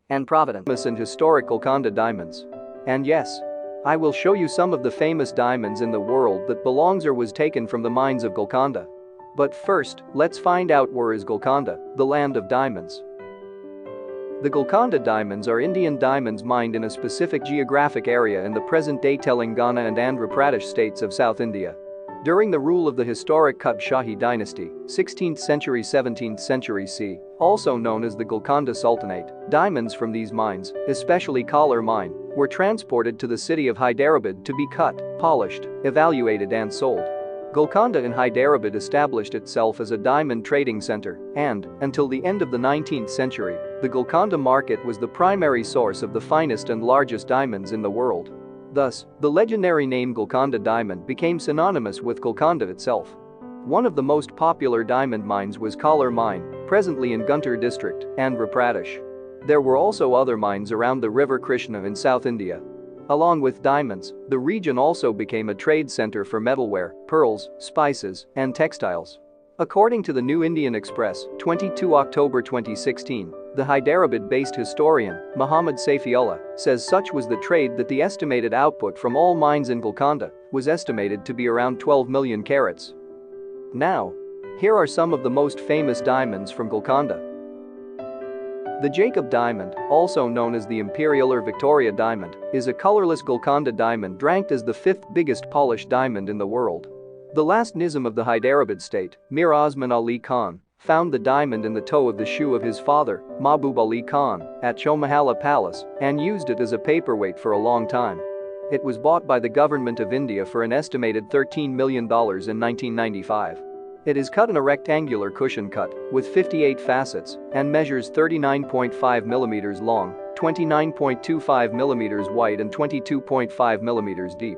and Providence. Famous and historic Golconda diamonds. And yes, I will show you some of the famous diamonds in the world that belongs or was taken from the mines of Golconda. But first, let's find out where is Golconda, the land of diamonds. The Golconda diamonds are Indian diamonds mined in a specific geographic area in the present-day Telangana and Andhra Pradesh states of South India. During the rule of the historic Qutb Shahi dynasty, 16th century 17th century c., also known as the Golconda Sultanate, diamonds from these mines, especially Kolar mine, were transported to the city of Hyderabad to be cut, polished, evaluated and sold. Golconda in Hyderabad established itself as a diamond trading center and, until the end of the 19th century, the Golconda market was the primary source of the finest and largest diamonds in the world. Thus, the legendary name Golconda diamond became synonymous with Golconda itself. One of the most popular diamond mines was Kolar mine, presently in Guntur district, Andhra Pradesh. There were also other mines around the river Krishna in South India. Along with diamonds, the region also became a trade center for metalware, pearls, spices, and textiles. According to the New Indian Express, 22 October 2016, the Hyderabad-based historian, Muhammad Saifiullah, says such was the trade that the estimated output from all mines in Golconda was estimated to be around 12 million carats. Now, here are some of the most famous diamonds from Golconda. The Jacob diamond, also known as the Imperial or Victoria diamond, is a colorless Golconda diamond ranked as the fifth biggest polished diamond in the world. The last Nizam of the Hyderabad state, Mir Osman Ali Khan, found the diamond in the toe of the shoe of his father, Mahbub Ali Khan, at Chomahalla Palace and used it as a paperweight for a long time. It was bought by the government of India for an estimated $13 million in 1995. It is cut in a rectangular cushion cut with 58 facets and measures 39.5 mm long, 29.25 mm wide and 22.5 mm deep.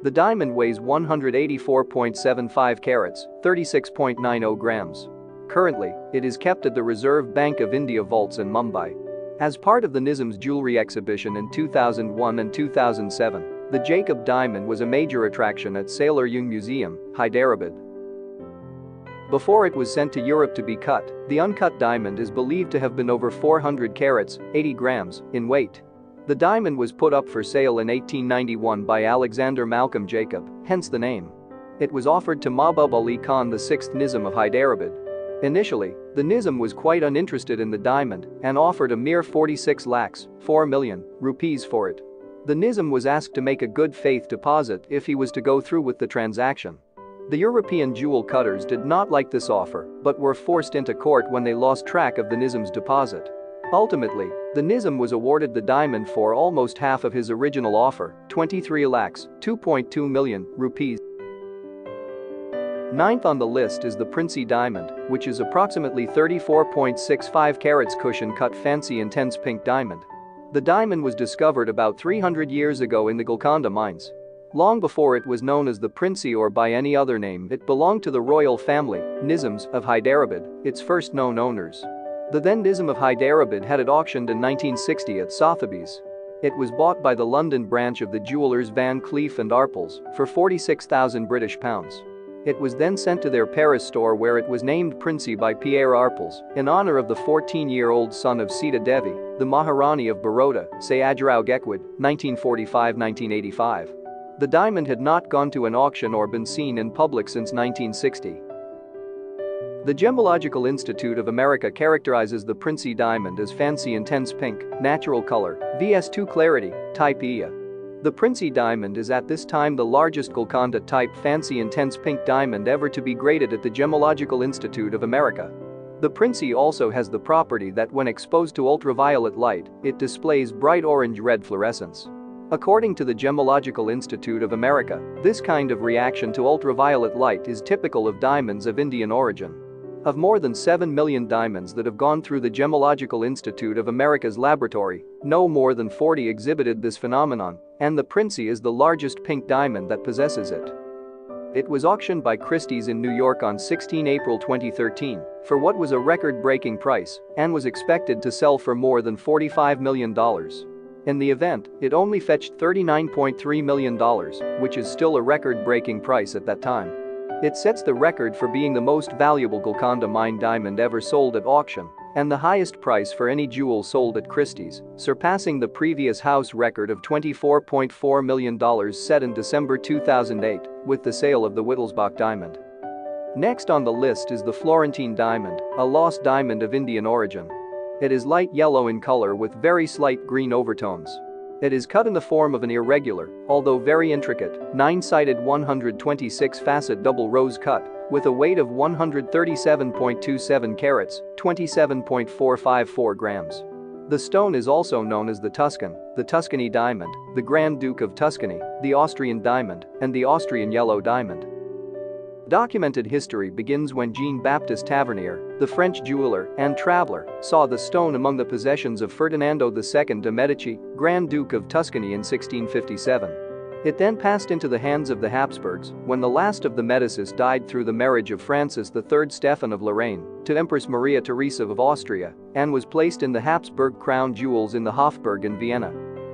The diamond weighs 184.75 carats, 36.90 grams. Currently, it is kept at the Reserve Bank of India vaults in Mumbai. As part of the Nizam's jewelry exhibition in 2001 and 2007, the Jacob diamond was a major attraction at Sailor Jung Museum, Hyderabad. Before it was sent to Europe to be cut, the uncut diamond is believed to have been over 400 carats, 80 grams, in weight. The diamond was put up for sale in 1891 by Alexander Malcolm Jacob, hence the name. It was offered to Mahbub Ali Khan, the 6th Nizam of Hyderabad. Initially, the Nizam was quite uninterested in the diamond and offered a mere 46 lakhs, 4 million, rupees for it. The Nizam was asked to make a good faith deposit if he was to go through with the transaction. The European jewel cutters did not like this offer but were forced into court when they lost track of the Nizam's deposit. Ultimately, the Nizam was awarded the diamond for almost half of his original offer, 23 lakhs, 2.2 million, rupees. Ninth on the list is the Princy diamond, which is approximately 34.65 carats cushion-cut fancy intense pink diamond. The diamond was discovered about 300 years ago in the Golconda mines. Long before it was known as the Princy or by any other name, it belonged to the royal family, Nizams, of Hyderabad, its first known owners. The then Nizam of Hyderabad had it auctioned in 1960 at Sotheby's. It was bought by the London branch of the jewelers Van Cleef & Arpels for £46,000. It was then sent to their Paris store where it was named Princy by Pierre Arpels in honor of the 14-year-old son of Sita Devi, the Maharani of Baroda, Sayajrao Gaekwad, 1945-1985. The diamond had not gone to an auction or been seen in public since 1960. The Gemological Institute of America characterizes the Princy diamond as fancy intense pink, natural color, VS2 clarity, type Ia. The Princy diamond is at this time the largest Golconda type fancy intense pink diamond ever to be graded at the Gemological Institute of America. The Princy also has the property that when exposed to ultraviolet light, it displays bright orange-red fluorescence. According to the Gemological Institute of America, this kind of reaction to ultraviolet light is typical of diamonds of Indian origin. Of more than 7 million diamonds that have gone through the Gemological Institute of America's laboratory, no more than 40 exhibited this phenomenon, and the Princy is the largest pink diamond that possesses it. It was auctioned by Christie's in New York on 16 April 2013 for what was a record-breaking price and was expected to sell for more than $45 million. In the event, it only fetched $39.3 million, which is still a record-breaking price at that time. It sets the record for being the most valuable Golconda mine diamond ever sold at auction and the highest price for any jewel sold at Christie's, surpassing the previous house record of $24.4 million set in December 2008 with the sale of the Wittelsbach diamond. Next on the list is the Florentine diamond, a lost diamond of Indian origin. It is light yellow in color with very slight green overtones. It is cut in the form of an irregular, although very intricate, 9-sided 126-facet double rose cut with a weight of 137.27 carats, 27.454 grams. The stone is also known as the Tuscan, the Tuscany diamond, the Grand Duke of Tuscany, the Austrian diamond, and the Austrian yellow diamond. Documented history begins when Jean-Baptiste Tavernier, the French jeweler and traveler, saw the stone among the possessions of Ferdinando II de' Medici, Grand Duke of Tuscany in 1657. It then passed into the hands of the Habsburgs when the last of the Medicis died through the marriage of Francis III Stephen of Lorraine to Empress Maria Theresa of Austria and was placed in the Habsburg crown jewels in the Hofburg in Vienna.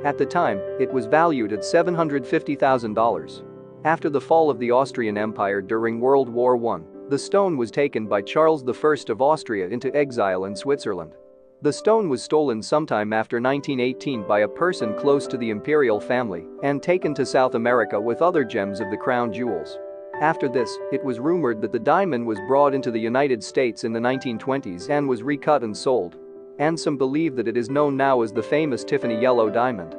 At the time, it was valued at $750,000. After the fall of the Austrian Empire during World War I, the stone was taken by Charles I of Austria into exile in Switzerland. The stone was stolen sometime after 1918 by a person close to the imperial family and taken to South America with other gems of the crown jewels. After this, it was rumored that the diamond was brought into the United States in the 1920s and was recut and sold. And some believe that it is known now as the famous Tiffany yellow diamond.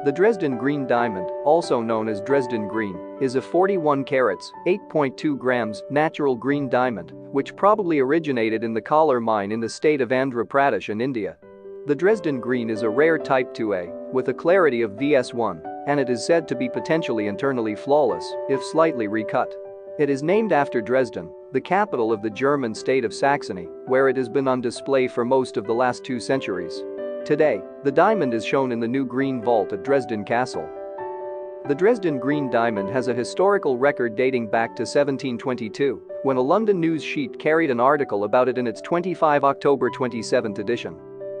The Dresden Green diamond, also known as Dresden Green, is a 41 carats, 8.2 grams, natural green diamond, which probably originated in the Kolar mine in the state of Andhra Pradesh in India. The Dresden Green is a rare type 2A, with a clarity of VS1, and it is said to be potentially internally flawless, if slightly recut. It is named after Dresden, the capital of the German state of Saxony, where it has been on display for most of the last 2 centuries. Today, the diamond is shown in the new Green Vault at Dresden Castle. The Dresden Green diamond has a historical record dating back to 1722, when a London news sheet carried an article about it in its 25 October 27 edition.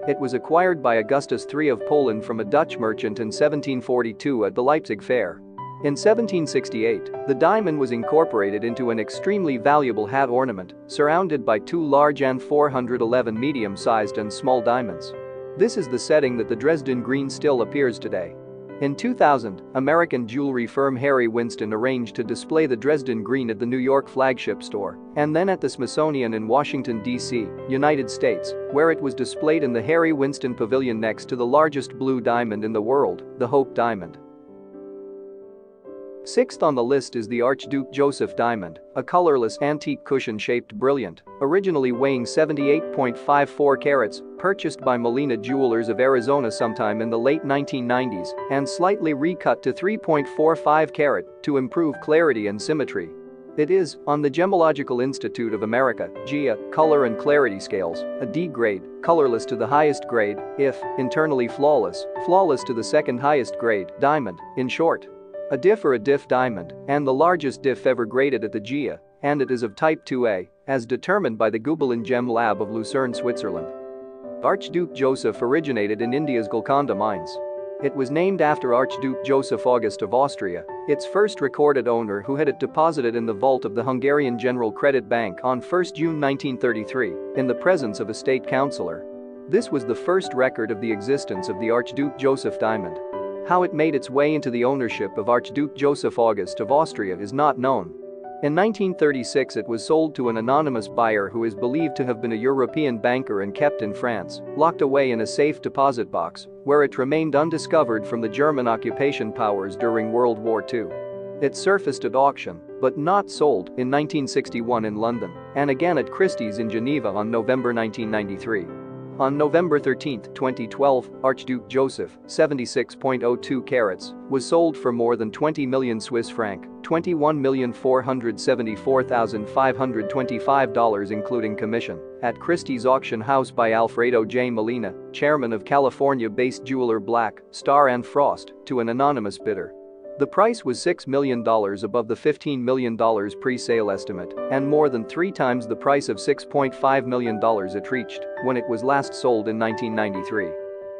It was acquired by Augustus III of Poland from a Dutch merchant in 1742 at the Leipzig Fair. In 1768, the diamond was incorporated into an extremely valuable hat ornament, surrounded by 2 large and 411 medium-sized and small diamonds. This is the setting that the Dresden Green still appears today. In 2000, American jewelry firm Harry Winston arranged to display the Dresden Green at the New York flagship store and then at the Smithsonian in Washington, D.C., United States, where it was displayed in the Harry Winston Pavilion next to the largest blue diamond in the world, the Hope Diamond. Sixth on the list is the Archduke Joseph diamond, a colorless antique cushion-shaped brilliant, originally weighing 78.54 carats, purchased by Molina Jewelers of Arizona sometime in the late 1990s and slightly recut to 3.45 carat to improve clarity and symmetry. It is, on the Gemological Institute of America, GIA, color and clarity scales, a D grade, colorless to the highest grade, if internally flawless, flawless to the second highest grade, diamond, in short. A diff or a diff diamond, and the largest diff ever graded at the GIA, and it is of type 2A, as determined by the Gubelin Gem Lab of Lucerne, Switzerland. Archduke Joseph originated in India's Golconda mines. It was named after Archduke Joseph August of Austria, its first recorded owner, who had it deposited in the vault of the Hungarian General Credit Bank on 1 June 1933, in the presence of a state councillor. This was the first record of the existence of the Archduke Joseph diamond. How it made its way into the ownership of Archduke Joseph August of Austria is not known. In 1936 it was sold to an anonymous buyer who is believed to have been a European banker and kept in France, locked away in a safe deposit box, where it remained undiscovered from the German occupation powers during World War II. It surfaced at auction, but not sold, in 1961 in London, and again at Christie's in Geneva on November 1993. On November 13, 2012, Archduke Joseph, 76.02 carats, was sold for more than 20 million Swiss franc, $21,474,525 including commission, at Christie's auction house by Alfredo J. Molina, chairman of California-based jeweler Black, Star & Frost, to an anonymous bidder. The price was $6 million above the $15 million pre-sale estimate and more than 3 times the price of $6.5 million it reached when it was last sold in 1993.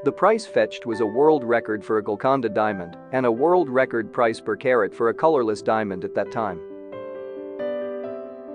The price fetched was a world record for a Golconda diamond and a world record price per carat for a colorless diamond at that time.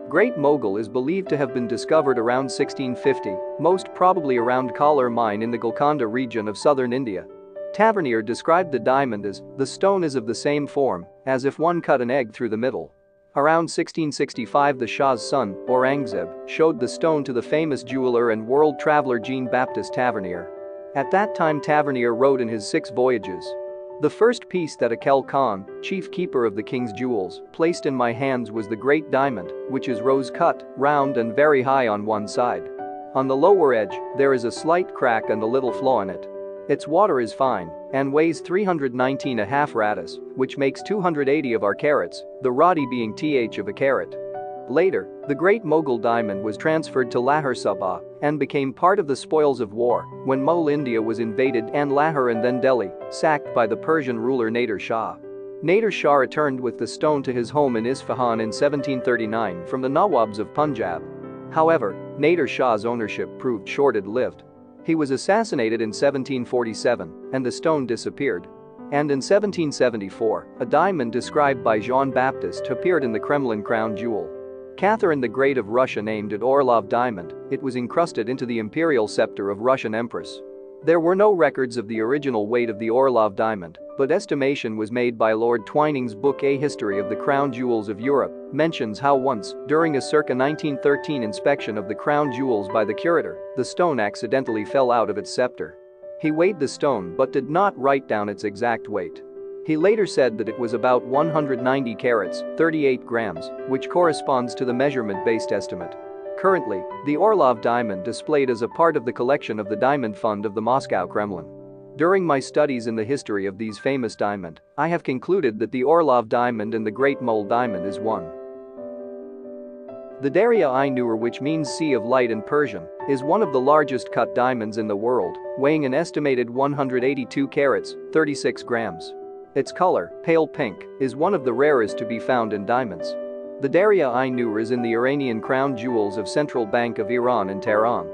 Great Mogul is believed to have been discovered around 1650, most probably around Kalar mine in the Golconda region of southern India. Tavernier described the diamond as, "The stone is of the same form, as if one cut an egg through the middle." Around 1665 the Shah's son, Aurangzeb, showed the stone to the famous jeweler and world traveler Jean-Baptiste Tavernier. At that time Tavernier wrote in his 6 voyages, "The first piece that Akel Khan, chief keeper of the king's jewels, placed in my hands was the great diamond, which is rose-cut, round and very high on one side. On the lower edge, there is a slight crack and a little flaw in it. Its water is fine and weighs 319.5 ratas, which makes 280 of our carats, the rati being th of a carat." Later, the Great Mughal diamond was transferred to Lahore Subah and became part of the spoils of war when Mughal India was invaded and Lahore and then Delhi, sacked by the Persian ruler Nader Shah. Nader Shah returned with the stone to his home in Isfahan in 1739 from the Nawabs of Punjab. However, Nader Shah's ownership proved short-lived. He was assassinated in 1747 and the stone disappeared. And in 1774, a diamond described by Jean-Baptiste appeared in the Kremlin crown jewel. Catherine the Great of Russia named it Orlov diamond. It was encrusted into the imperial scepter of Russian empress. There were no records of the original weight of the Orlov diamond, but estimation was made by Lord Twining's book A History of the Crown Jewels of Europe, mentions how once, during a circa 1913 inspection of the crown jewels by the curator, the stone accidentally fell out of its scepter. He weighed the stone but did not write down its exact weight. He later said that it was about 190 carats, 38 grams, which corresponds to the measurement-based estimate. Currently, the Orlov diamond displayed as a part of the collection of the Diamond Fund of the Moscow Kremlin. During my studies in the history of these famous diamond, I have concluded that the Orlov diamond and the Great Mughal diamond is one. The Darya-i-Nur, which means Sea of Light in Persian, is one of the largest cut diamonds in the world, weighing an estimated 182 carats, 36 grams. Its color, pale pink, is one of the rarest to be found in diamonds. The Darya-i-Nur is in the Iranian crown jewels of Central Bank of Iran in Tehran.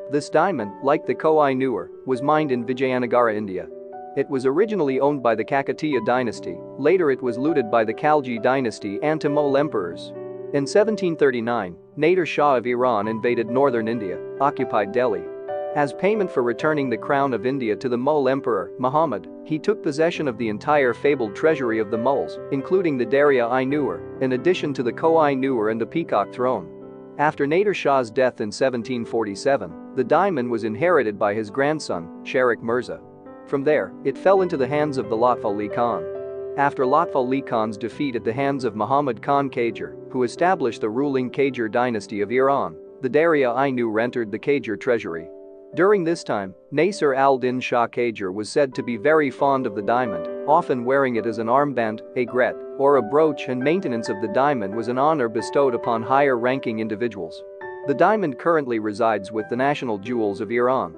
This diamond, like the Koh-i-Noor, was mined in Vijayanagara, India. It was originally owned by the Kakatiya dynasty, later it was looted by the Khalji dynasty and Mughal emperors. In 1739, Nader Shah of Iran invaded northern India, occupied Delhi. As payment for returning the crown of India to the Mughal emperor, Muhammad, he took possession of the entire fabled treasury of the Mughals, including the Darya-i-Nur, in addition to the Koh-i-Noor and the Peacock throne. After Nader Shah's death in 1747, the diamond was inherited by his grandson, Sharik Mirza. From there, it fell into the hands of the Lutf Ali Khan. After Lutf Ali Khan's defeat at the hands of Muhammad Khan Qajar, who established the ruling Qajar dynasty of Iran, the Darya-i-Nur entered the Qajar treasury. During this time, Nasir al-Din Shah Qajar was said to be very fond of the diamond, often wearing it as an armband, a gret, or a brooch, and maintenance of the diamond was an honor bestowed upon higher-ranking individuals. The diamond currently resides with the National Jewels of Iran.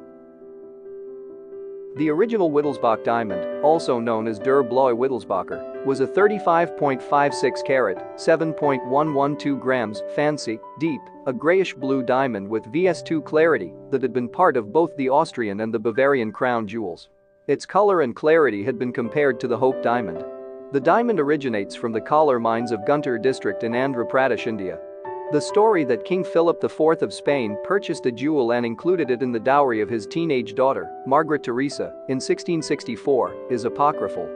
The original Wittelsbach diamond, also known as Der Blaue Wittelsbacher, was a 35.56 carat, 7.112 grams, fancy, deep, a grayish-blue diamond with VS2 clarity that had been part of both the Austrian and the Bavarian crown jewels. Its color and clarity had been compared to the Hope diamond. The diamond originates from the Kalar mines of Guntur district in Andhra Pradesh, India. The story that King Philip IV of Spain purchased the jewel and included it in the dowry of his teenage daughter, Margaret Theresa, in 1664, is apocryphal.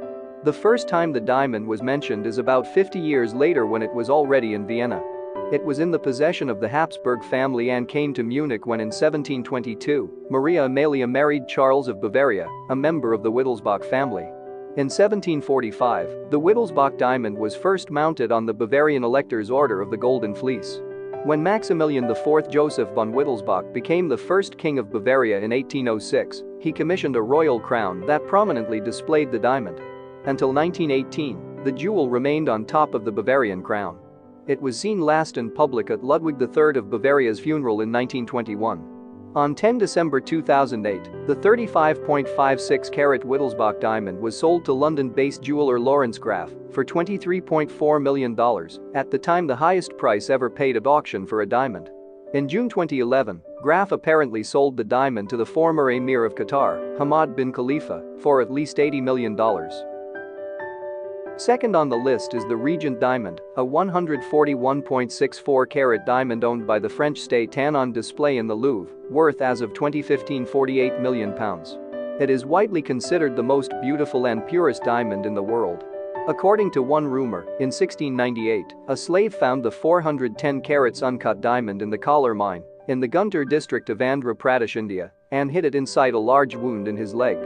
The first time the diamond was mentioned is about 50 years later when it was already in Vienna. It was in the possession of the Habsburg family and came to Munich when in 1722, Maria Amelia married Charles of Bavaria, a member of the Wittelsbach family. In 1745, the Wittelsbach diamond was first mounted on the Bavarian Elector's Order of the Golden Fleece. When Maximilian IV Joseph von Wittelsbach became the first king of Bavaria in 1806, he commissioned a royal crown that prominently displayed the diamond. Until 1918, the jewel remained on top of the Bavarian crown. It was seen last in public at Ludwig III of Bavaria's funeral in 1921. On 10 December 2008, the 35.56 carat Wittelsbach diamond was sold to London-based jeweler Lawrence Graff for $23.4 million, at the time the highest price ever paid at auction for a diamond. In June 2011, Graff apparently sold the diamond to the former Emir of Qatar, Hamad bin Khalifa, for at least $80 million. Second on the list is the Regent diamond, a 141.64-carat diamond owned by the French state and on display in the Louvre, worth as of 2015 £48 million. It is widely considered the most beautiful and purest diamond in the world. According to one rumor, in 1698, a slave found the 410 carats uncut diamond in the Kalar mine, in the Guntur district of Andhra Pradesh, India, and hid it inside a large wound in his leg.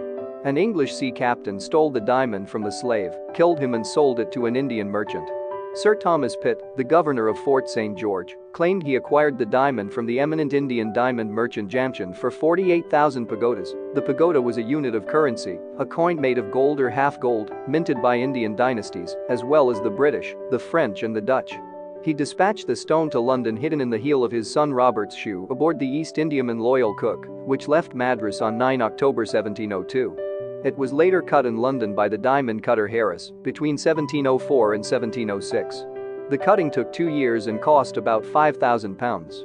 An English sea captain stole the diamond from the slave, killed him and sold it to an Indian merchant. Sir Thomas Pitt, the governor of Fort St. George, claimed he acquired the diamond from the eminent Indian diamond merchant Jamchand for 48,000 pagodas. The pagoda was a unit of currency, a coin made of gold or half gold, minted by Indian dynasties, as well as the British, the French and the Dutch. He dispatched the stone to London hidden in the heel of his son Robert's shoe aboard the East Indiaman Loyal Cook, which left Madras on 9 October 1702. It was later cut in London by the diamond cutter Harris between 1704 and 1706. The cutting took 2 years and cost about £5,000.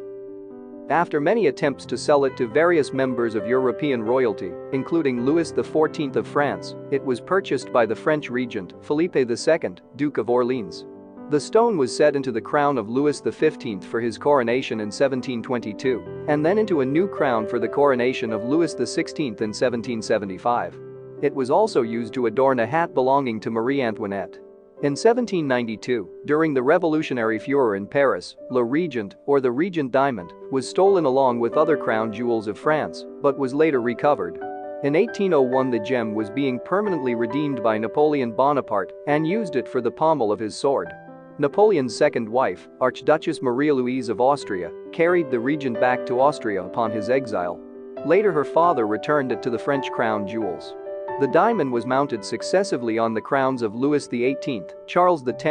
After many attempts to sell it to various members of European royalty, including Louis XIV of France, it was purchased by the French regent Philippe II, Duke of Orleans. The stone was set into the crown of Louis XV for his coronation in 1722, and then into a new crown for the coronation of Louis XVI in 1775. It was also used to adorn a hat belonging to Marie Antoinette. In 1792, during the Revolutionary Furor in Paris, Le Regent, or the Regent diamond, was stolen along with other crown jewels of France, but was later recovered. In 1801 the gem was being permanently redeemed by Napoleon Bonaparte and used it for the pommel of his sword. Napoleon's second wife, Archduchess Maria Louise of Austria, carried the Regent back to Austria upon his exile. Later her father returned it to the French crown jewels. The diamond was mounted successively on the crowns of Louis XVIII, Charles X,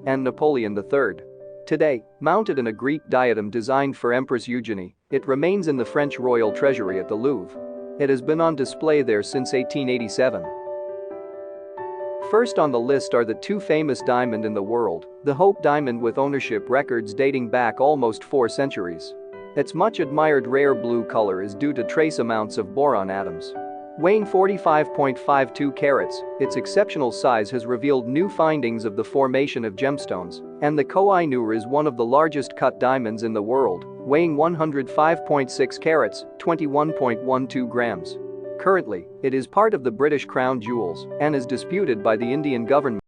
and Napoleon III. Today, mounted in a Greek diadem designed for Empress Eugenie, it remains in the French royal treasury at the Louvre. It has been on display there since 1887. First on the list are the two famous diamond in the world, the Hope diamond with ownership records dating back almost 4 centuries. Its much admired rare blue color is due to trace amounts of boron atoms. Weighing 45.52 carats, its exceptional size has revealed new findings of the formation of gemstones, and the Koh-i-Noor is one of the largest cut diamonds in the world, weighing 105.6 carats, 21.12 grams. Currently, it is part of the British crown jewels and is disputed by the Indian government.